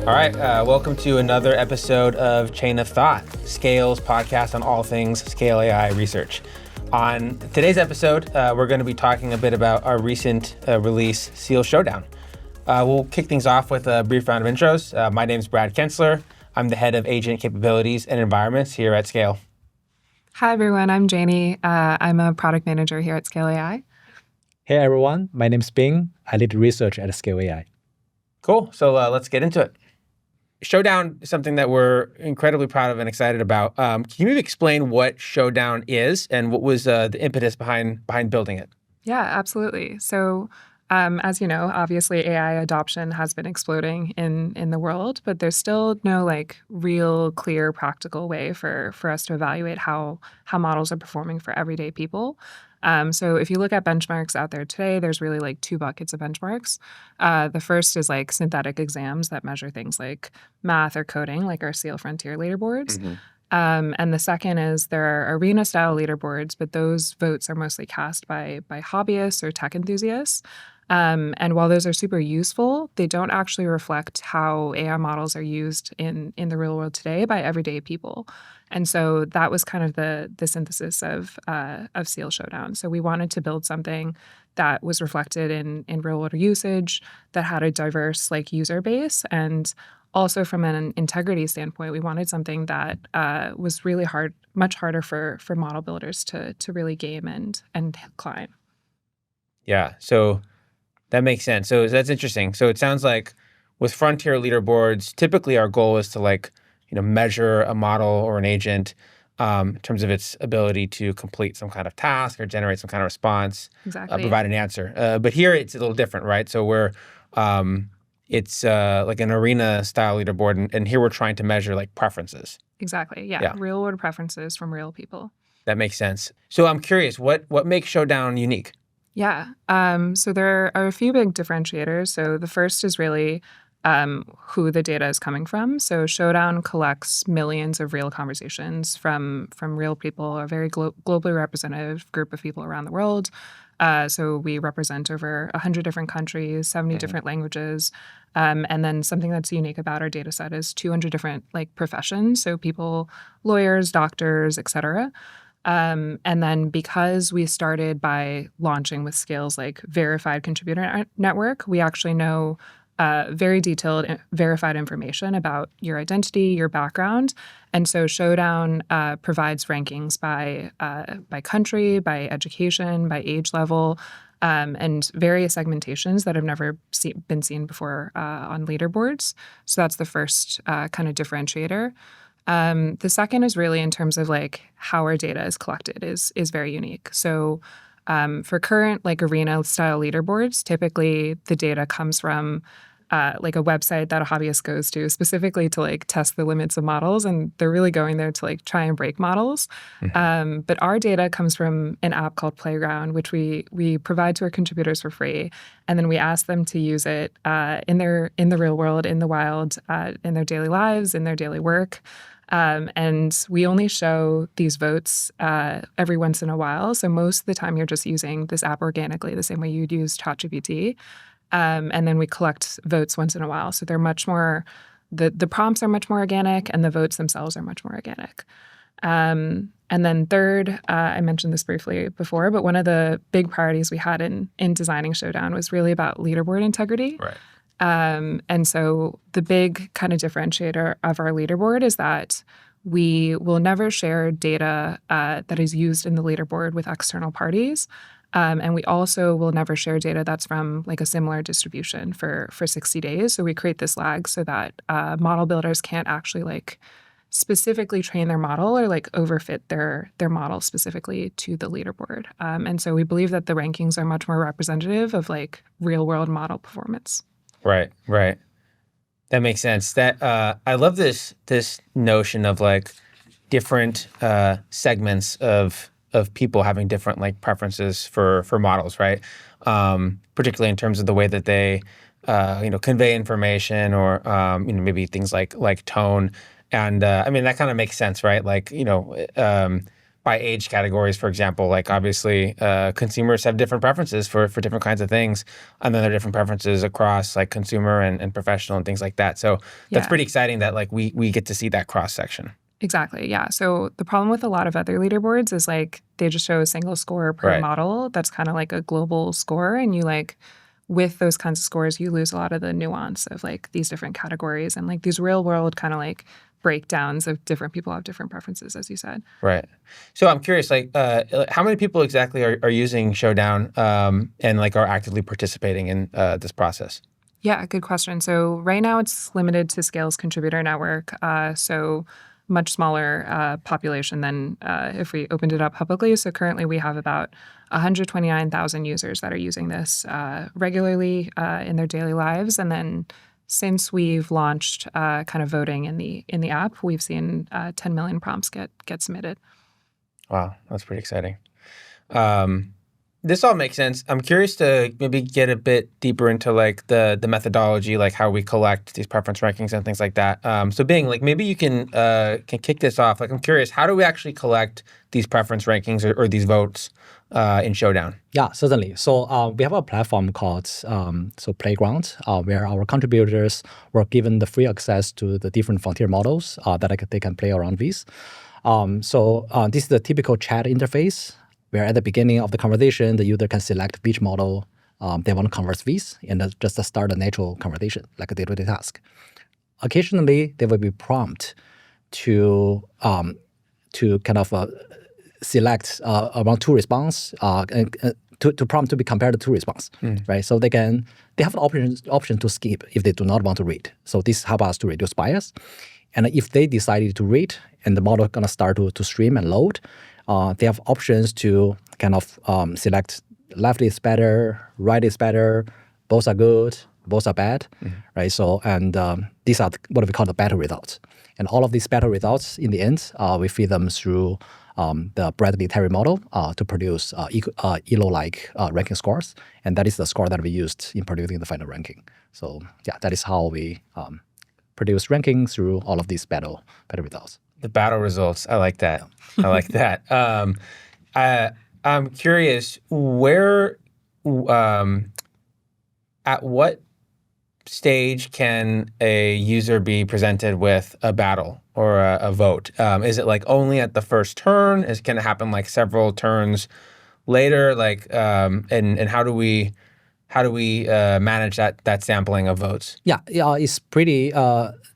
All right, welcome to another episode of Chain of Thought, Scale's podcast on all things scale AI research. On today's episode, we're going to be talking a bit about our recent release, Seal Showdown. We'll kick things off with a brief round of intros. My name's Brad Kenstler. I'm the head of agent capabilities and environments here at Scale. Hi, everyone. I'm Janie. I'm a product manager here at Scale AI. Hey, everyone. My name's Bing. I lead research at Scale AI. Cool. So let's get into it. Showdown is something that we're incredibly proud of and excited about. Can you maybe explain what Showdown is and what was the impetus behind building it? Yeah, absolutely. So as you know, obviously AI adoption has been exploding in the world, but there's still no real clear practical way for us to evaluate how models are performing for everyday people. So if you look at benchmarks out there today, there's really two buckets of benchmarks. The first is synthetic exams that measure things like math or coding, like our Seal Frontier leaderboards. Mm-hmm. And the second is there are arena-style leaderboards, but those votes are mostly cast by hobbyists or tech enthusiasts. And while those are super useful, they don't actually reflect how AI models are used in the real world today by everyday people. And so that was kind of the synthesis of Seal Showdown. So we wanted to build something that was reflected in real world usage, that had a diverse user base, and also from an integrity standpoint, we wanted something that was really much harder for model builders to really game and climb. Yeah. So that makes sense. So that's interesting. So it sounds like with frontier leaderboards, typically our goal is to measure a model or an agent in terms of its ability to complete some kind of task or generate some kind of response, exactly. Provide an answer. But here it's a little different, right? So we're it's like an arena style leaderboard, and here we're trying to measure preferences. Exactly. Yeah. Real world preferences from real people. That makes sense. So I'm curious, what makes Showdown unique? Yeah. So there are a few big differentiators. So the first is really who the data is coming from. So Showdown collects millions of real conversations from real people, a very globally representative group of people around the world. So we represent over 100 different countries, 70 different languages. And then something that's unique about our data set is 200 different professions. So people, lawyers, doctors, et cetera. And then because we started by launching with Scale's verified contributor network, we actually know very detailed verified information about your identity, your background. And so Showdown provides rankings by country, by education, by age level, and various segmentations that have never been seen before on leaderboards. So that's the first kind of differentiator. The second is really in terms of how our data is collected is very unique. So for current arena style leaderboards, typically the data comes from a website that a hobbyist goes to specifically to test the limits of models, and they're really going there to try and break models. Mm-hmm. But our data comes from an app called Playground, which we provide to our contributors for free, and then we ask them to use it in the real world, in the wild, in their daily lives, in their daily work. And we only show these votes every once in a while. So most of the time you're just using this app organically, the same way you'd use ChatGPT. And then we collect votes once in a while. So they're much more, the prompts are much more organic and the votes themselves are much more organic. And then third, I mentioned this briefly before, but one of the big priorities we had in designing Showdown was really about leaderboard integrity. Right. And so the big kind of differentiator of our leaderboard is that we will never share data that is used in the leaderboard with external parties. And we also will never share data that's from a similar distribution for 60 days. So we create this lag so that model builders can't actually specifically train their model or overfit their model specifically to the leaderboard. And so we believe that the rankings are much more representative of real world model performance. Right. That makes sense. That I love this notion of different segments of people having different preferences for models, right? Particularly in terms of the way that they convey information or maybe things like tone. And I mean that kind of makes sense, right? by age categories, for example. Like obviously, consumers have different preferences for different kinds of things, and then there are different preferences across like consumer and professional and things like that. So that's pretty exciting that like we get to see that cross section. Exactly. Yeah. So the problem with a lot of other leaderboards is like they just show a single score per model. That's kind of like a global score. And you like with those kinds of scores, you lose a lot of the nuance of like these different categories and like these real world kind of like breakdowns of different people have different preferences, as you said. Right. So I'm curious, like how many people exactly are using Showdown and like are actively participating in this process? Yeah, good question. So right now it's limited to Scale's contributor network. So much smaller population than if we opened it up publicly. So currently we have about 129,000 users that are using this regularly in their daily lives. And then since we've launched kind of voting in the app, we've seen 10 million prompts get submitted. Wow, that's pretty exciting. This all makes sense. I'm curious to maybe get a bit deeper into like the methodology, like how we collect these preference rankings and things like that. So Bing, like maybe you can kick this off. Like I'm curious, how do we actually collect these preference rankings or these votes in Showdown? Yeah, certainly. So we have a platform called Playground, where our contributors were given the free access to the different frontier models that they can play around with. This is the typical chat interface, where at the beginning of the conversation, the user can select which model they want to converse with and just start a natural conversation, like a day-to-day task. Occasionally, there will be prompt to kind of select around two response and to prompt to be compared to two response, right? So they have the option to skip if they do not want to read. So this helps us to reduce bias. And if they decided to read and the model gonna start to stream and load, they have options to kind of select left is better, right is better, both are good, both are bad, right? So, and these are what we call the battle results. And all of these battle results, in the end, we feed them through the Bradley-Terry model to produce ELO-like ranking scores. And that is the score that we used in producing the final ranking. So yeah, that is how we produce ranking through all of these battle results. The battle results. I like that. I like that. I'm curious, where, at what stage can a user be presented with a battle or a vote? Is it like only at the first turn? Can it happen like several turns later? Like, and how do we manage that sampling of votes? Yeah, it's pretty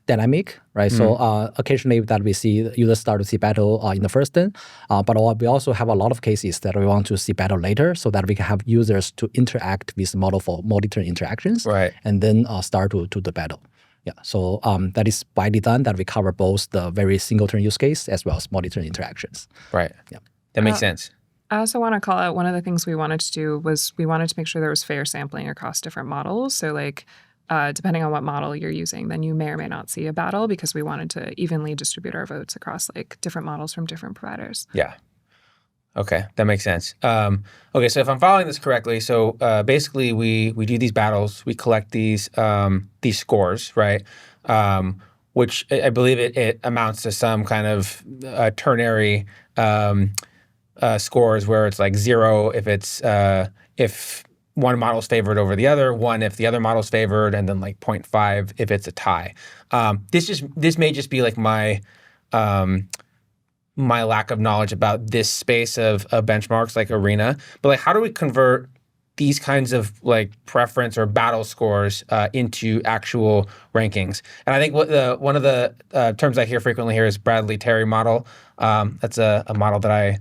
dynamic, right? So occasionally that we see users start to see battle in the first turn, but we also have a lot of cases that we want to see battle later so that we can have users to interact with the model for multi-turn interactions, right? And then start to the battle. Yeah, so that is by design that we cover both the very single-turn use case as well as multi-turn interactions. Right. Yeah, that makes sense. I also want to call out one of the things we wanted to do was we wanted to make sure there was fair sampling across different models. So like depending on what model you're using, then you may or may not see a battle because we wanted to evenly distribute our votes across like different models from different providers. Yeah. Okay, that makes sense. Okay, so if I'm following this correctly, so basically we do these battles, we collect these scores, right? Which I believe it amounts to some kind of ternary scores where it's like 0 if it's if one model's favored over the other, 1 if the other model's favored, and then like 0.5 if it's a tie. This may just be like my lack of knowledge about this space of benchmarks like Arena, but like how do we convert these kinds of like preference or battle scores into actual rankings? And I think one of the terms I hear frequently here is Bradley-Terry model. That's a model that I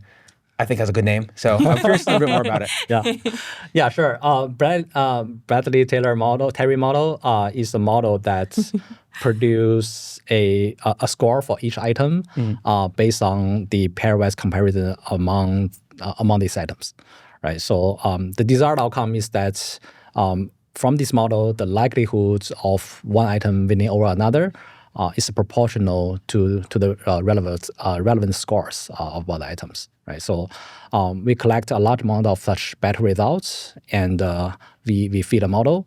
think has a good name. So I'm curious a little bit more about it. Yeah, sure. Bradley-Terry model is a model that produce a score for each item based on the pairwise comparison among these items, right? So the desired outcome is that from this model, the likelihood of one item winning over another is proportional to the relevant scores of all the items, right? So we collect a large amount of such battle results, and we feed a model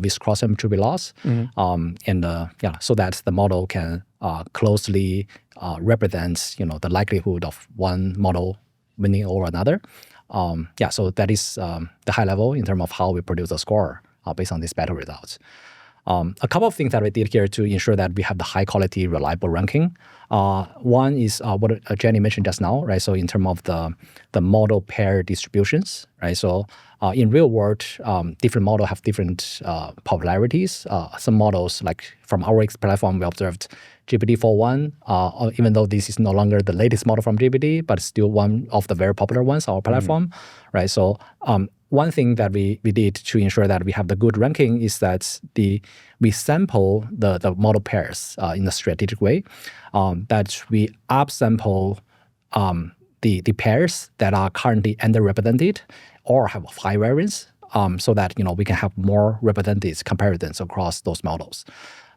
with cross-entropy loss, so that the model can closely represent the likelihood of one model winning over another. So that is the high level in terms of how we produce a score based on these battle results. A couple of things that we did here to ensure that we have the high quality, reliable ranking. One is what Janie mentioned just now, right? So in terms of the model pair distributions, right? So in real world, different models have different popularities. Some models, like from our platform, we observed GPT-4.1, even though this is no longer the latest model from GPT, but still one of the very popular ones on our platform, right? So one thing that we did to ensure that we have the good ranking is that we sample the model pairs in a strategic way, that we upsample the pairs that are currently underrepresented or have high variance, so that we can have more represented comparisons across those models.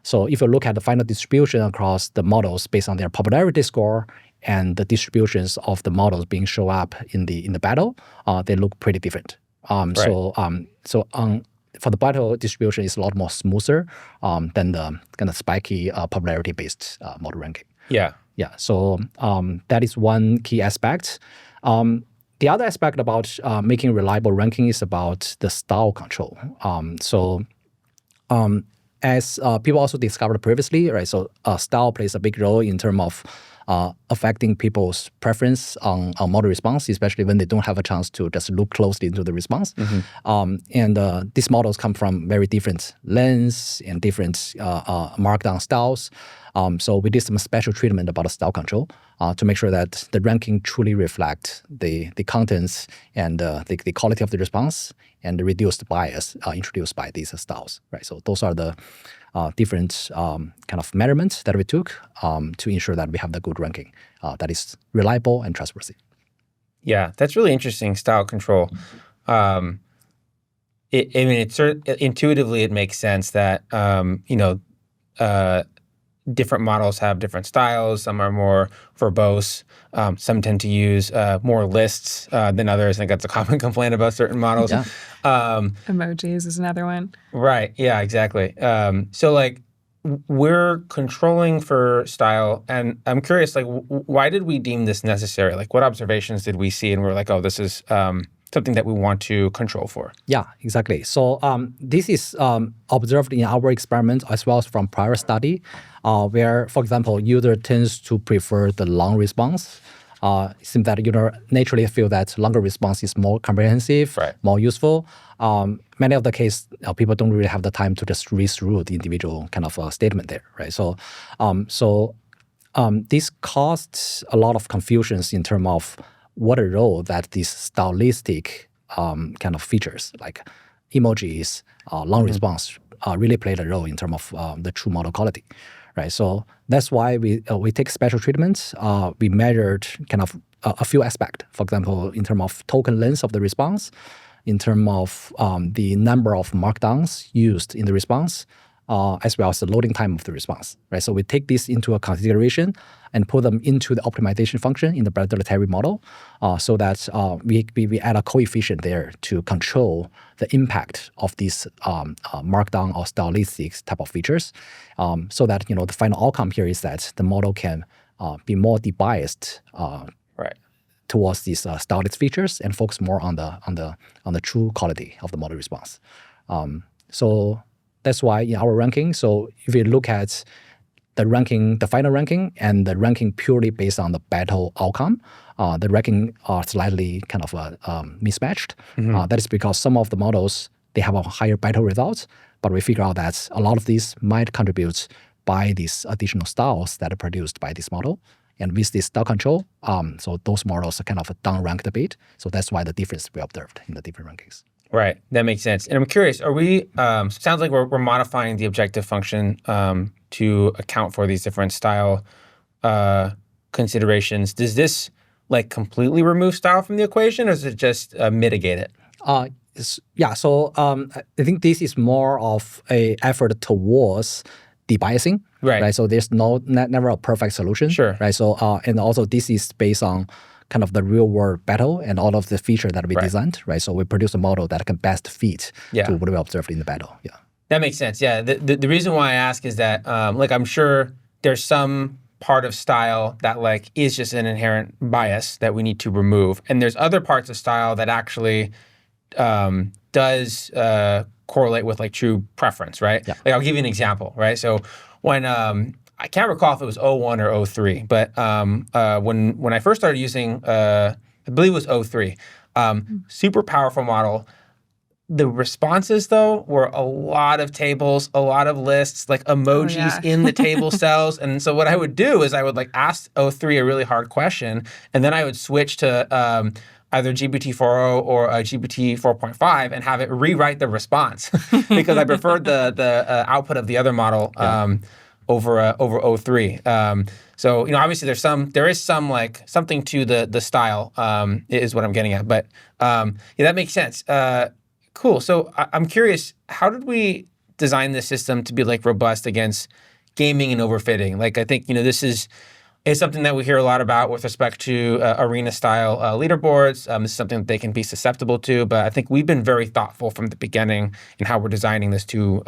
So if you look at the final distribution across the models based on their popularity score and the distributions of the models being show up in the battle, they look pretty different. Right. For the battle distribution, it's a lot more smoother than the kind of spiky popularity-based model ranking. Yeah. So that is one key aspect. The other aspect about making reliable ranking is about the style control. As people also discovered previously, right? So style plays a big role in terms of affecting people's preference on model response, especially when they don't have a chance to just look closely into the response. These models come from very different lens and different markdown styles. So we did some special treatment about the style control to make sure that the ranking truly reflects the contents and the quality of the response and the reduced bias introduced by these styles, right? So those are the different kind of measurements that we took to ensure that we have the good ranking that is reliable and trustworthy. Yeah, that's really interesting, style control. Intuitively, it makes sense that, different models have different styles. Some are more verbose. Some tend to use more lists than others. I think that's a common complaint about certain models. Yeah. Emojis is another one. Right. Yeah, exactly. So we're controlling for style, and I'm curious, why did we deem this necessary? What observations did we see and we're like, oh, this is something that we want to control for? Yeah, exactly. So this is observed in our experiment as well as from prior study, where, for example, user tends to prefer the long response. It seems that naturally feel that longer response is more comprehensive, right, more useful. Many of the cases, people don't really have the time to just read through the individual kind of statement there, right? So this caused a lot of confusions in terms of what a role that these stylistic kind of features like emojis, long response really played a role in terms of the true model quality, right? So that's why we take special treatments. We measured kind of a few aspects. For example, in terms of token length of the response, in terms of the number of markdowns used in the response, as well as the loading time of the response, right? So we take this into a consideration and put them into the optimization function in the predictive model, so that we add a coefficient there to control the impact of these markdown or stylistic type of features, so that the final outcome here is that the model can be more debiased right, towards these stylistic features and focus more on the true quality of the model response. So that's why in our ranking, so if you look at the ranking, the final ranking, and the ranking purely based on the battle outcome, the ranking are slightly kind of mismatched. That is because some of the models, they have a higher battle results, but we figure out that a lot of these might contribute by these additional styles that are produced by this model. And with this style control, so those models are kind of down-ranked a bit. So that's why the difference we observed in the different rankings. Right, that makes sense. And I'm curious, are we, sounds like we're modifying the objective function to account for these different style considerations. Does this completely remove style from the equation, or does it just mitigate it? Yeah, so I think this is more of an effort towards debiasing, Right. So there's never a perfect solution. Sure. Right. So and also this is based on kind of the real world battle and all of the feature that we designed. Right. So we produce a model that can best fit to what we observed in the battle. Yeah. That makes sense. Yeah. The reason why I ask is that like I'm sure there's some part of style that like is just an inherent bias that we need to remove, and there's other parts of style that actually does correlate with like true preference, right? Yeah. Like I'll give you an example, right? So when I can't recall if it was '01 or '03, but when I first started using, I believe it was '03, super powerful model. The responses, though, were a lot of tables, a lot of lists, like emojis in the table cells. And so what I would do is I would like ask '03 a really hard question, and then I would switch to either GPT-4o or GPT 4.5 and have it rewrite the response because I preferred the output of the other model over '03. So obviously there is some like something to the style is what I'm getting at. But yeah, that makes sense. Cool. So I'm curious, how did we design this system to be like robust against gaming and overfitting? Like I think this is something that we hear a lot about with respect to arena style leaderboards. This is something that they can be susceptible to, but I think we've been very thoughtful from the beginning in how we're designing this to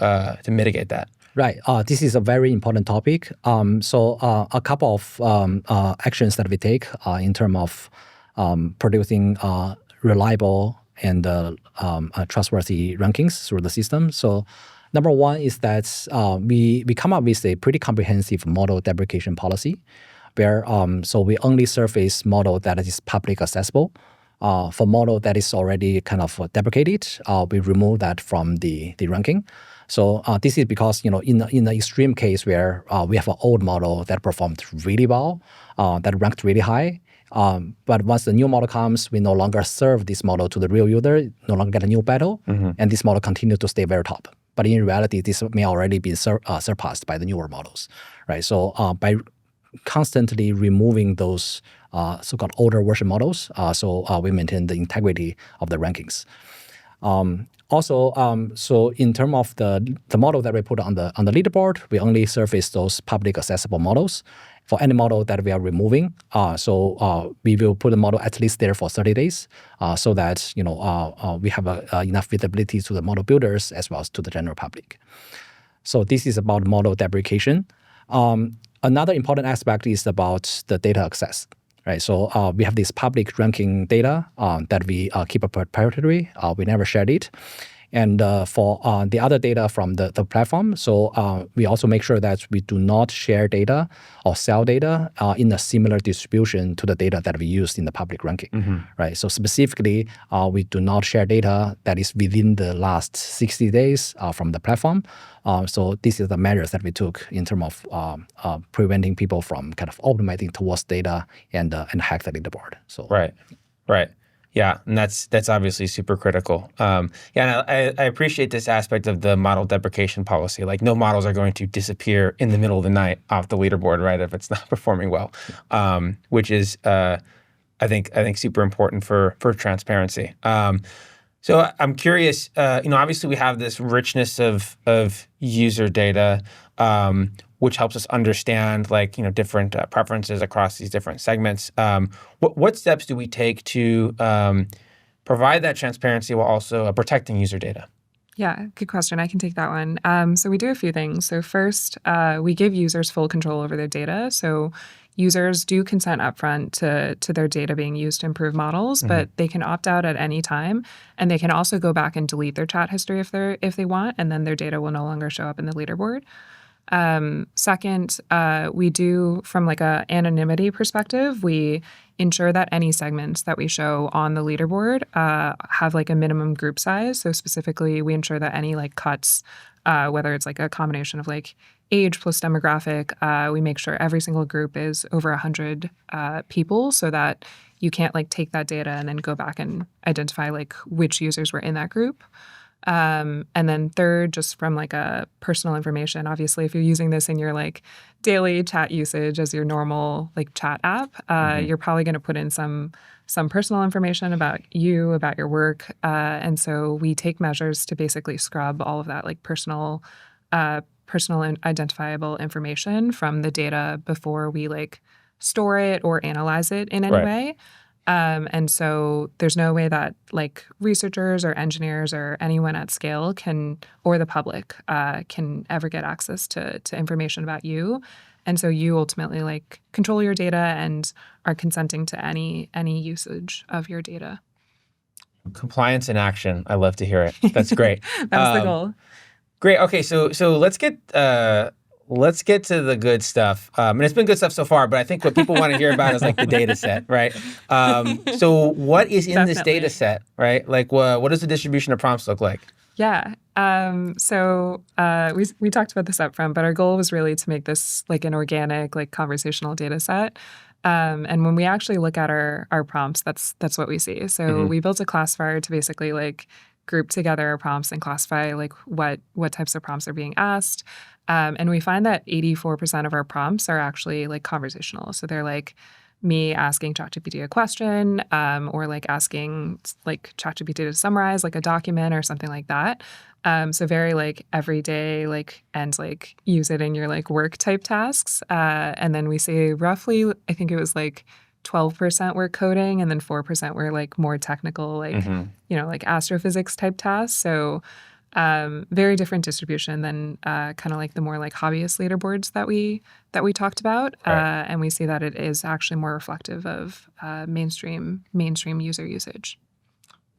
mitigate that. Right. This is a very important topic. So a couple of actions that we take in terms of producing reliable and trustworthy rankings through the system. So number one is that we come up with a pretty comprehensive model deprecation policy where so we only surface model that is public accessible. For model that is already kind of deprecated, we remove that from the ranking. So this is because in the extreme case where we have an old model that performed really well, that ranked really high, but once the new model comes, we no longer serve this model to the real user, no longer get a new battle, and this model continues to stay very top. But in reality, this may already be surpassed by the newer models, right? So by constantly removing those so-called older version models, we maintain the integrity of the rankings. So in terms of the model that we put on the leaderboard, we only surface those public accessible models. For any model that we are removing, we will put the model at least there for 30 days, so that we have enough visibility to the model builders as well as to the general public. So this is about model deprecation. Another important aspect is about the data access. Right, so we have this public ranking data that we keep a proprietary. We never shared it. And for the other data from the platform, so we also make sure that we do not share data or sell data in a similar distribution to the data that we used in the public ranking. Right. So specifically, we do not share data that is within the last 60 days from the platform. So this is the measures that we took in terms of preventing people from kind of optimizing towards data and hack the leaderboard. So right. Yeah, and that's obviously super critical. And I appreciate this aspect of the model deprecation policy. Like no models are going to disappear in the middle of the night off the leaderboard, right? If it's not performing well, which is I think super important for transparency. So I'm curious. Obviously we have this richness of user data, which helps us understand different preferences across these different segments. What steps do we take to provide that transparency while also protecting user data? Yeah, good question. I can take that one. So we do a few things. So first, we give users full control over their data. So users do consent upfront to their data being used to improve models, but they can opt out at any time, and they can also go back and delete their chat history if they want, and then their data will no longer show up in the leaderboard. Second, we do, from like a anonymity perspective, we ensure that any segments that we show on the leaderboard have like a minimum group size. So specifically, we ensure that any like cuts, whether it's like a combination of like age plus demographic, we make sure every single group is over 100 people, so that you can't like take that data and then go back and identify like which users were in that group. And then third, just from like a personal information, obviously, if you're using this in your like daily chat usage as your normal like chat app, you're probably going to put in some personal information about you, about your work. And so we take measures to basically scrub all of that like personal personal and identifiable information from the data before we like store it or analyze it in any Right. way. And so there's no way that like researchers or engineers or anyone at scale can, or the public can ever get access to information about you. And so you ultimately like control your data and are consenting to any usage of your data. Compliance in action. I love to hear it. That's great. That was the goal. Great. Okay, so let's get to the good stuff. And it's been good stuff so far, but I think what people want to hear about is like the data set, right? So what is in this Definitely. data set, right? Like what does the distribution of prompts look like? Yeah. So we talked about this up front, but our goal was really to make this like an organic, like conversational data set. And when we actually look at our prompts, that's what we see. So we built a classifier to basically like group together our prompts and classify like what types of prompts are being asked. And we find that 84% of our prompts are actually like conversational. So they're like me asking ChatGPT a question, or like asking like ChatGPT to summarize like a document or something like that. So very like everyday like and like use it in your like work type tasks. And then we say roughly, I think it was like 12% were coding and then 4% were like more technical, like, like astrophysics type tasks. So very different distribution than kind of like the more like hobbyist leaderboards that we talked about. Right. And we see that it is actually more reflective of mainstream user usage.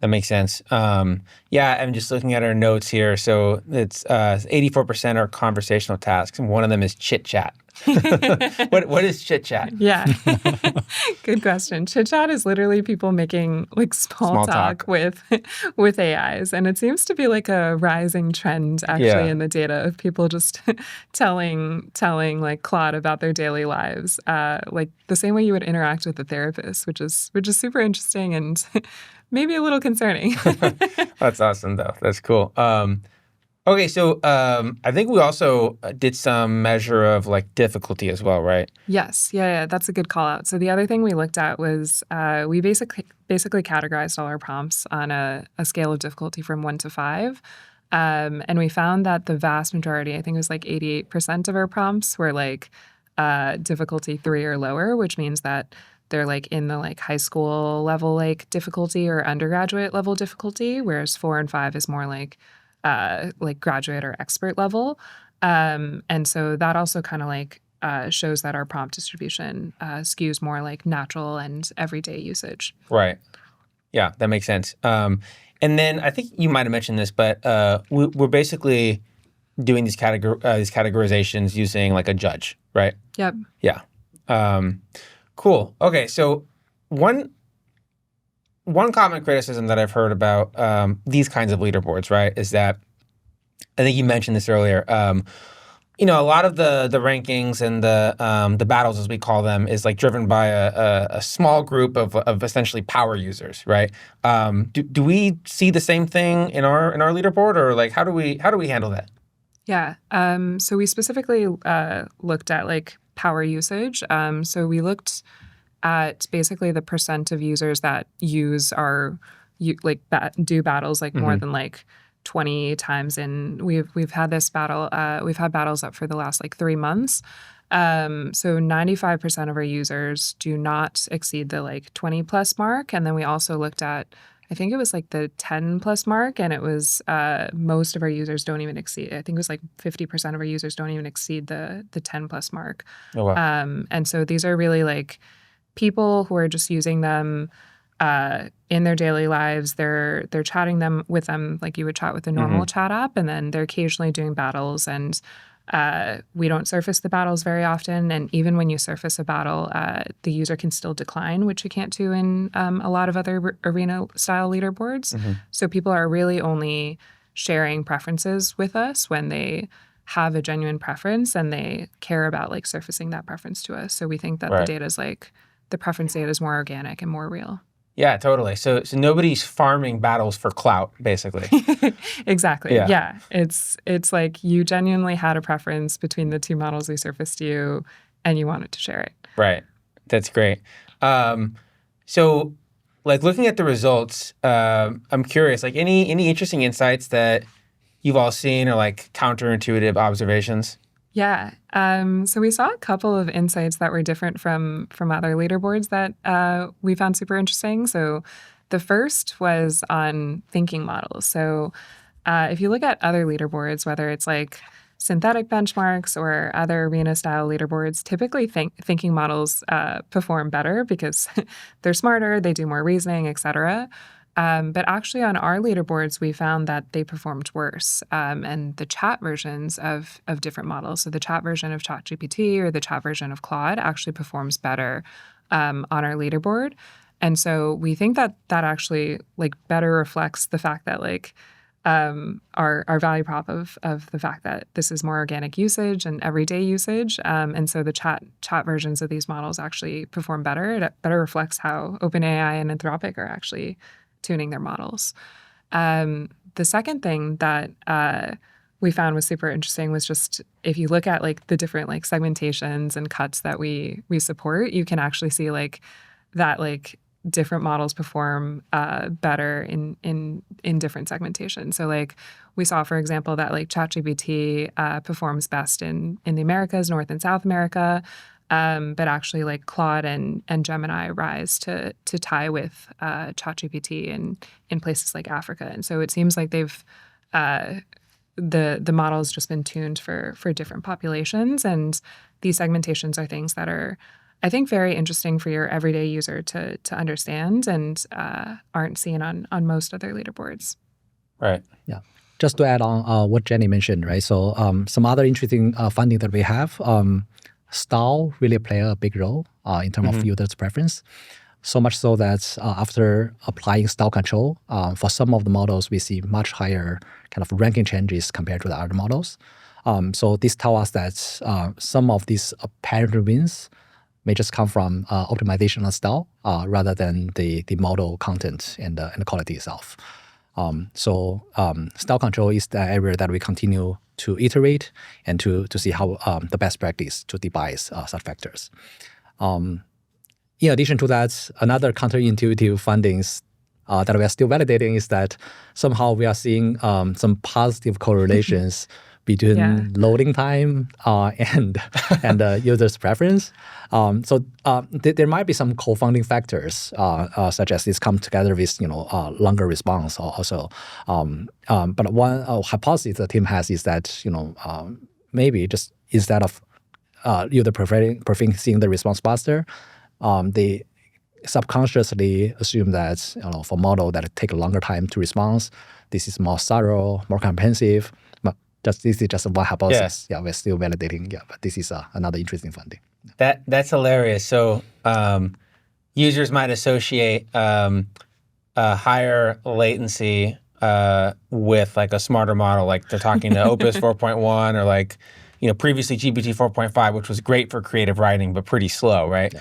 That makes sense. Yeah, I'm just looking at our notes here. So it's 84% are conversational tasks, and one of them is chit chat. What is chit chat? Yeah. Good question. Chit chat is literally people making like small talk with AIs. And it seems to be like a rising trend actually in the data of people just telling like Claude about their daily lives. Like the same way you would interact with a therapist, which is super interesting and maybe a little concerning. That's awesome though. That's cool. Okay, so I think we also did some measure of like difficulty as well, right? Yes, yeah, that's a good call out. So the other thing we looked at was we basically categorized all our prompts on a scale of difficulty from 1 to 5. And we found that the vast majority, I think it was like 88% of our prompts were like difficulty 3 or lower, which means that they're like in the like high school level like difficulty or undergraduate level difficulty, whereas 4 and 5 is more like graduate or expert level. And so that also kind of like shows that our prompt distribution skews more like natural and everyday usage. Right. Yeah, that makes sense. And then I think you might have mentioned this, but we're basically doing these categorizations using like a judge, right? Yep. Yeah. Cool. Okay, so one common criticism that I've heard about these kinds of leaderboards, right, is that I think you mentioned this earlier. A lot of the rankings and the battles, as we call them, is like driven by a small group of essentially power users, right? Do we see the same thing in our leaderboard, or like how do we handle that? Yeah. So we specifically looked at like power usage. So we looked at basically the percent of users that use do battles like more than like 20 times in. We've had this battle. We've had battles up for the last like 3 months. So 95% of our users do not exceed the like 20 plus mark. And then we also looked at, I think it was like the 10 plus mark, and it was most of our users don't even exceed. I think it was like 50% of our users don't even exceed the 10 plus mark. Oh, wow. And so these are really like people who are just using them in their daily lives. They're chatting with them like you would chat with a normal chat app, and then they're occasionally doing battles. And we don't surface the battles very often. And even when you surface a battle, the user can still decline, which you can't do in a lot of other arena-style leaderboards. So people are really only sharing preferences with us when they have a genuine preference and they care about like surfacing that preference to us. So we think that the data is like the preference data is more organic and more real. Yeah, totally. So nobody's farming battles for clout, basically. Exactly. Yeah. It's like you genuinely had a preference between the two models we surfaced to you and you wanted to share it. Right. That's great. So like looking at the results, I'm curious, like any interesting insights that you've all seen or like counterintuitive observations? Yeah. So we saw a couple of insights that were different from other leaderboards that we found super interesting. So the first was on thinking models. So if you look at other leaderboards, whether it's like synthetic benchmarks or other arena-style leaderboards, typically thinking models perform better because they're smarter, they do more reasoning, et cetera. But actually, on our leaderboards, we found that they performed worse. And the chat versions of different models, so the chat version of ChatGPT or the chat version of Claude, actually performs better on our leaderboard. And so we think that that actually like better reflects the fact that like our value prop of the fact that this is more organic usage and everyday usage. And so the chat versions of these models actually perform better. It better reflects how OpenAI and Anthropic are actually tuning their models. The second thing that we found was super interesting was just if you look at like the different like segmentations and cuts that we support, you can actually see like that like different models perform better in different segmentations. So like we saw, for example, that like ChatGPT performs best in the Americas, North and South America. But actually, like Claude and Gemini rise to tie with ChatGPT in places like Africa, and so it seems like they've the model has just been tuned for different populations, and these segmentations are things that are, I think, very interesting for your everyday user to understand and aren't seen on most other leaderboards. Right. Yeah. Just to add on what Jenny mentioned, right? So some other interesting finding that we have. Style really play a big role in terms of users' preference. So much so that after applying style control, for some of the models, we see much higher kind of ranking changes compared to the other models. So this tells us that some of these apparent wins may just come from optimization of style rather than the model content and the quality itself. So style control is the area that we continue to iterate and to see how the best practice to devise such factors. In addition to that, another counterintuitive findings that we are still validating is that somehow we are seeing some positive correlations between loading time and user's preference. So there might be some co-founding factors, such as this come together with longer response also. But one hypothesis the team has is that maybe just instead of user preferring seeing the response faster, they subconsciously assume that for model that take a longer time to respond, this is more thorough, more comprehensive. This is just one hypothesis. Yeah, we're still validating. Yeah, but this is another interesting finding. That's hilarious. So users might associate higher latency with like a smarter model, like they're talking to Opus 4.1 or like previously GPT 4.5, which was great for creative writing but pretty slow, right?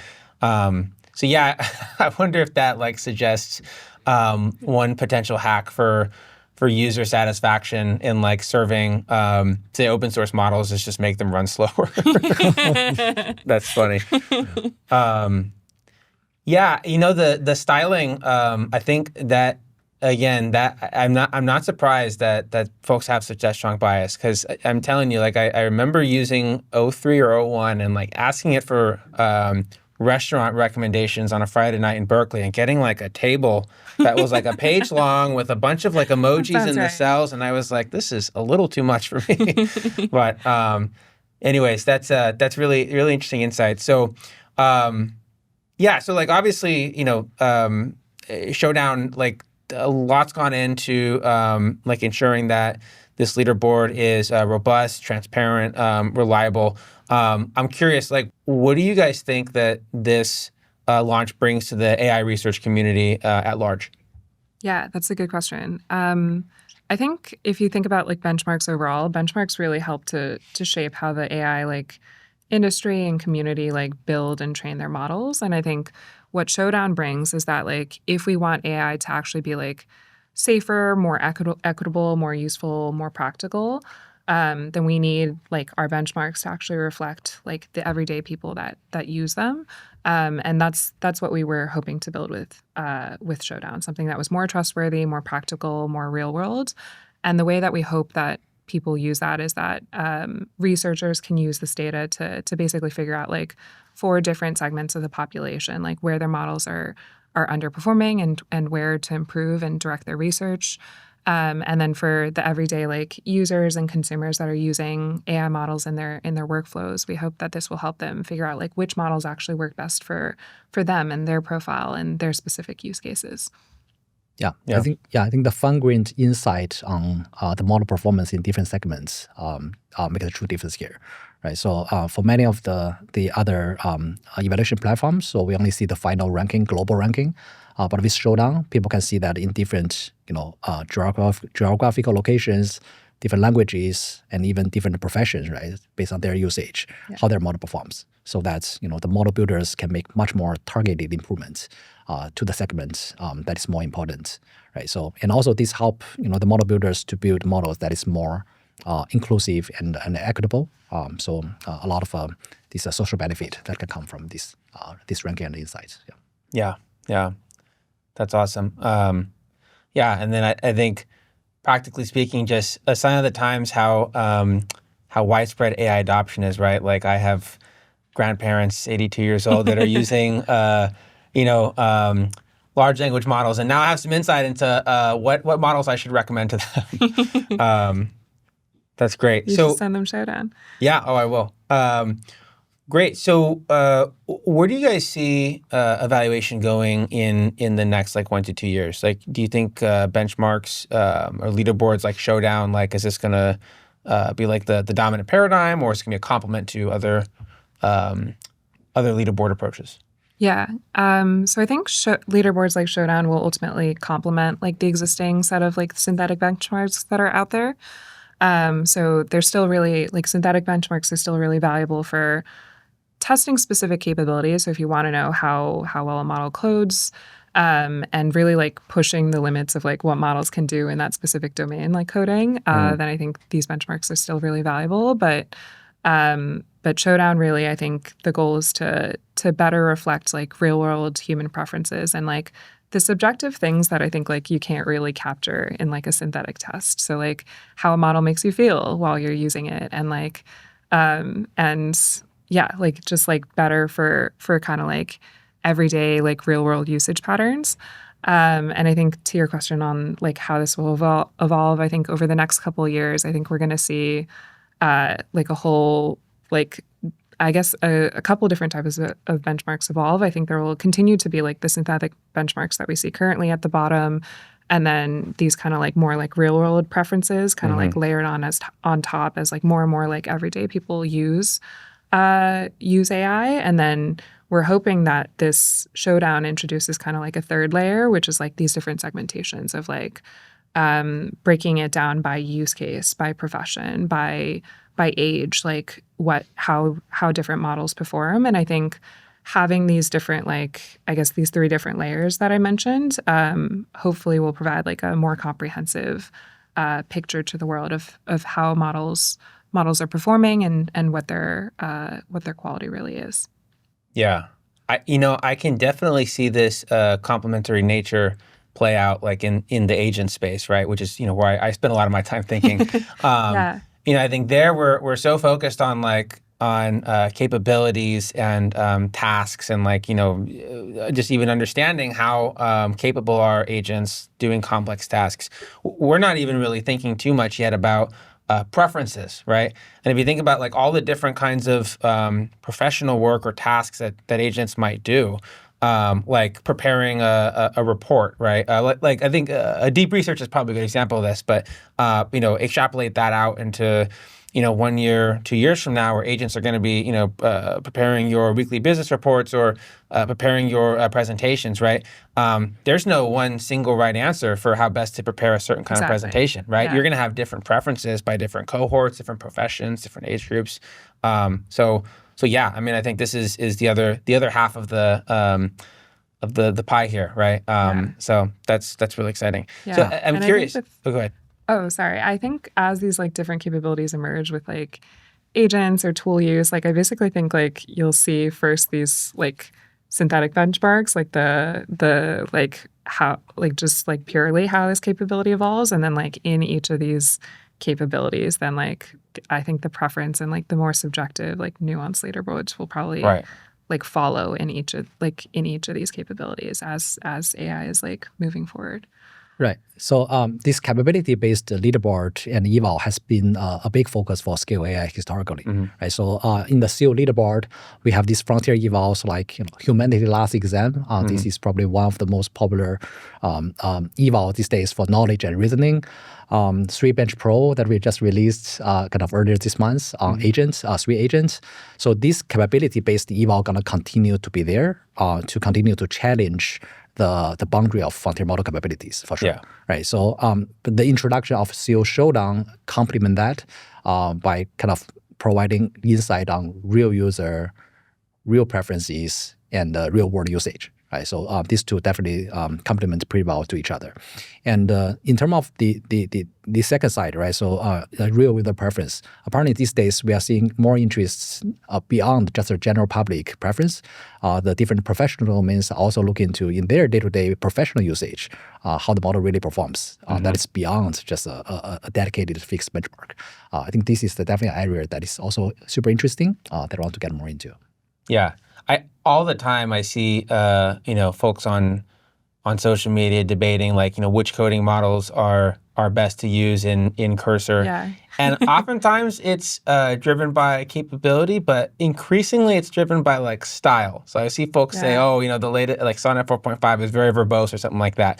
Yeah. So yeah, I wonder if that like suggests one potential hack for user satisfaction in like serving, say, open source models is just make them run slower. That's funny. Yeah, the styling. I think that again, that I'm not surprised that folks have such a strong bias because I'm telling you, like I remember using O3 or O1 and like asking it for restaurant recommendations on a Friday night in Berkeley and getting like a table that was like a page long with a bunch of like emojis in the cells, and I was like, this is a little too much for me. But anyways, that's really really interesting insight. So yeah, so like obviously Showdown, like a lot's gone into like ensuring that this leaderboard is robust, transparent, reliable. I'm curious, like, what do you guys think that this launch brings to the AI research community at large? Yeah, that's a good question. I think if you think about like benchmarks overall, benchmarks really help to shape how the AI like industry and community like build and train their models. And I think what Showdown brings is that like if we want AI to actually be like safer, more equitable, more useful, more practical, then we need like our benchmarks to actually reflect like the everyday people that use them. And that's what we were hoping to build with Showdown, something that was more trustworthy, more practical, more real world. And the way that we hope that people use that is that researchers can use this data to basically figure out like for different segments of the population, like where their models are underperforming and where to improve and direct their research. And then for the everyday like users and consumers that are using AI models in their workflows, we hope that this will help them figure out like which models actually work best for them and their profile and their specific use cases. Yeah. I think the fine-grained insight on the model performance in different segments make a true difference here, right? So for many of the other evaluation platforms, so we only see the final ranking, global ranking. But with Showdown, people can see that in different, geographical locations, different languages, and even different professions, right? Based on their usage, how their model performs. So that's, the model builders can make much more targeted improvements to the segments that is more important, right? So, and also this help, the model builders to build models that is more inclusive and equitable. So a lot of this social benefit that can come from this ranking and insights. Yeah. That's awesome. And then I think, practically speaking, just a sign of the times how widespread AI adoption is, right? Like I have grandparents, 82 years old, that are using, large language models, and now I have some insight into what models I should recommend to them. That's great. You should send them Showdown. Yeah. Oh, I will. Great. So where do you guys see evaluation going in the next 1 to 2 years? Like, do you think benchmarks or leaderboards like Showdown, is this going to be like the dominant paradigm, or is it going to be a complement to other leaderboard approaches? Yeah. So I think leaderboards like Showdown will ultimately complement the existing set of synthetic benchmarks that are out there. So they're still really synthetic benchmarks are still really valuable for testing specific capabilities. So if you want to know how well a model codes, and really pushing the limits of what models can do in that specific domain, coding, then I think these benchmarks are still really valuable. But Showdown, really, I think the goal is to better reflect real world human preferences and the subjective things that I think you can't really capture in a synthetic test. So how a model makes you feel while you're using it, and just better for kind of everyday real world usage patterns. And I think to your question on how this will evolve, I think over the next couple of years, I think we're going to see a whole I guess a couple different types of benchmarks evolve. I think there will continue to be the synthetic benchmarks that we see currently at the bottom, and then these kind of more real world preferences kind of layered on top as more and more everyday people use AI. And then we're hoping that this Showdown introduces kind of a third layer, which is these different segmentations of breaking it down by use case, by profession, by age, how different models perform. And I think having these different these three different layers that I mentioned, hopefully will provide a more comprehensive picture to the world of how models are performing and what their quality really is. Yeah. I can definitely see this complementary nature play out in the agent space, right? Which is, where I spend a lot of my time thinking. I think there we're so focused on capabilities and tasks and just even understanding how capable are agents doing complex tasks. We're not even really thinking too much yet about preferences, right? And if you think about all the different kinds of professional work or tasks that agents might do, preparing a report, right? I think a deep research is probably a good example of this, but extrapolate that out into 1 year, 2 years from now, where agents are going to be preparing your weekly business reports or preparing your presentations, right? There's no one single right answer for how best to prepare a certain kind of presentation, right? Yeah. You're going to have different preferences by different cohorts, different professions, different age groups. So yeah, I think this is the other half of the pie here, right? So that's really exciting. Yeah. So I'm curious. Go ahead. Oh, sorry. I think as these different capabilities emerge with agents or tool use, I basically think you'll see first these synthetic benchmarks, like the like how like just like purely how this capability evolves, and then like in each of these capabilities, then like I think the preference and like the more subjective like nuanced leaderboards will probably Right. like follow in each of these capabilities as AI is like moving forward. Right. So this capability-based leaderboard and eval has been a big focus for Scale AI historically. Right. So in the SEAL leaderboard, we have these frontier evals like Humanity Last Exam. This is probably one of the most popular eval these days for knowledge and reasoning. 3Bench Pro that we just released kind of earlier this month on agents, 3 agents. So this capability-based eval gonna continue to be there to continue to challenge the boundary of frontier model capabilities for sure. Yeah. Right. So but the introduction of SEO Showdown complement that by kind of providing insight on real user, real preferences, and real world usage. Right. So these two definitely complement pretty well to each other. And in terms of the second side, right? So real user preference. Apparently these days we are seeing more interests beyond just a general public preference. The different professional domains are also looking to in their day-to-day professional usage how the model really performs. That is beyond just a dedicated fixed benchmark. I think this is definitely an area that is also super interesting that I want to get more into. Yeah. All the time I see folks on social media debating like which coding models are best to use in Cursor. Yeah. And oftentimes it's driven by capability, but increasingly it's driven by like style. So I see folks say, the latest like Sonnet 4.5 is very verbose or something like that.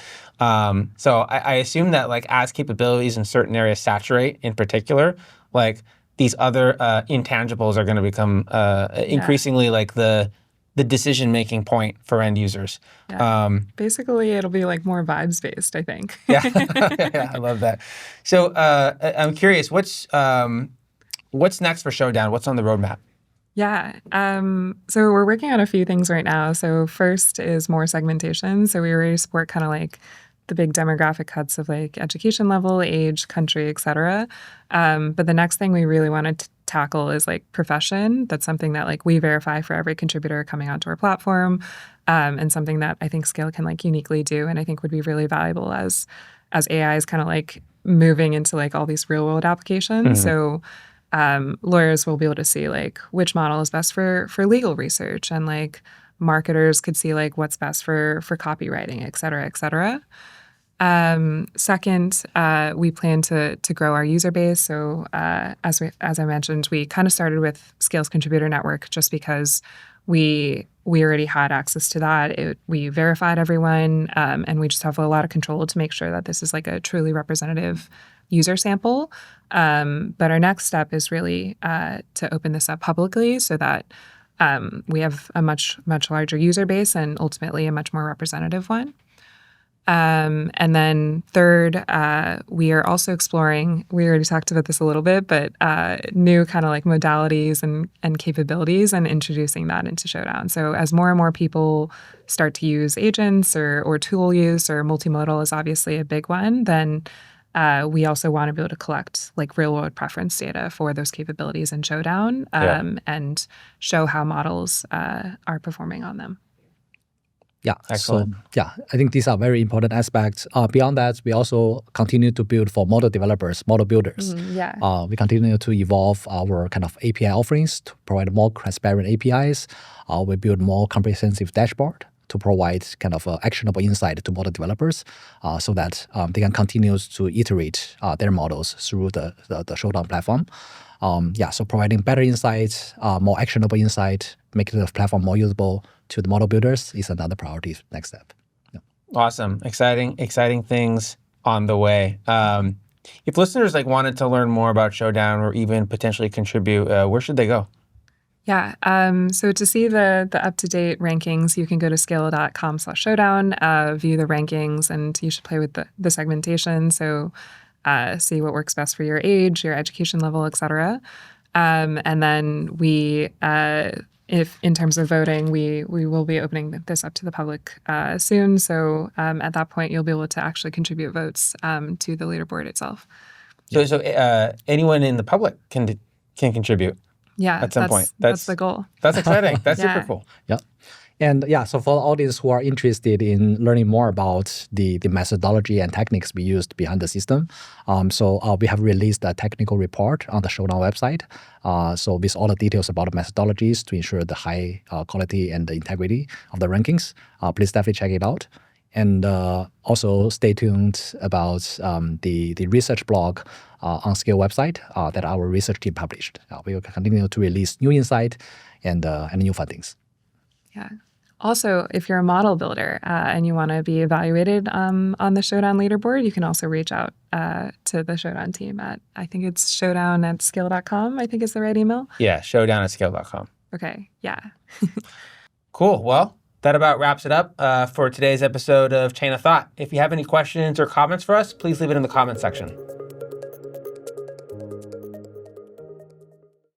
So I assume that like as capabilities in certain areas saturate in particular, like these other intangibles are going to become increasingly like the decision-making point for end users. Yeah. Basically, it'll be like more vibes-based, I think. Yeah, I love that. So I'm curious, what's next for Showdown? What's on the roadmap? Yeah. So we're working on a few things right now. So first is more segmentation. So we already support kind of like the big demographic cuts of like education level, age, country, et cetera. But the next thing we really want to tackle is like profession. That's something that like we verify for every contributor coming onto our platform, and something that I think Scale can like uniquely do, and I think would be really valuable as AI is kind of like moving into like all these real world applications. So lawyers will be able to see like which model is best for legal research, and like marketers could see like what's best for copywriting, et cetera, et cetera. Second, we plan to grow our user base. So as I mentioned, we kind of started with Scale's contributor network just because we already had access to that. We verified everyone, and we just have a lot of control to make sure that this is like a truly representative user sample. But our next step is really to open this up publicly so that we have a much larger user base and ultimately a much more representative one. And then third, we are also exploring, we already talked about this a little bit, but new kind of like modalities and capabilities and introducing that into Showdown. So as more and more people start to use agents or tool use, or multimodal is obviously a big one, then we also want to be able to collect like real world preference data for those capabilities in Showdown and show how models are performing on them. Yeah, excellent. So I think these are very important aspects. Beyond that, we also continue to build for model developers, model builders. We continue to evolve our kind of API offerings to provide more transparent APIs. We build more comprehensive dashboard to provide kind of actionable insight to model developers so that they can continue to iterate their models through the Showdown platform. So providing better insights, more actionable insight, making the platform more usable to the model builders is another priority next step. Yeah. Awesome. Exciting things on the way. If listeners like wanted to learn more about Showdown or even potentially contribute, where should they go? Yeah. So to see the up-to-date rankings, you can go to scale.com/showdown, view the rankings, and you should play with the segmentation. So see what works best for your age, your education level, et cetera. And then if in terms of voting, we will be opening this up to the public soon. So at that point, you'll be able to actually contribute votes to the leaderboard itself. So anyone in the public can contribute. Yeah, at some point. That's the goal. That's exciting. That's super cool. Yeah. And yeah, so for the audience who are interested in learning more about the methodology and techniques we used behind the system, we have released a technical report on the Showdown website. So with all the details about the methodologies to ensure the high quality and the integrity of the rankings, please definitely check it out. And also stay tuned about the research blog on Scale website that our research team published. We will continue to release new insight and new findings. Yeah. Also, if you're a model builder and you want to be evaluated on the Showdown leaderboard, you can also reach out to the Showdown team at, I think it's showdown@scale.com, I think is the right email. Yeah, showdown@scale.com. Okay, yeah. Cool. Well, that about wraps it up for today's episode of Chain of Thought. If you have any questions or comments for us, please leave it in the comment section.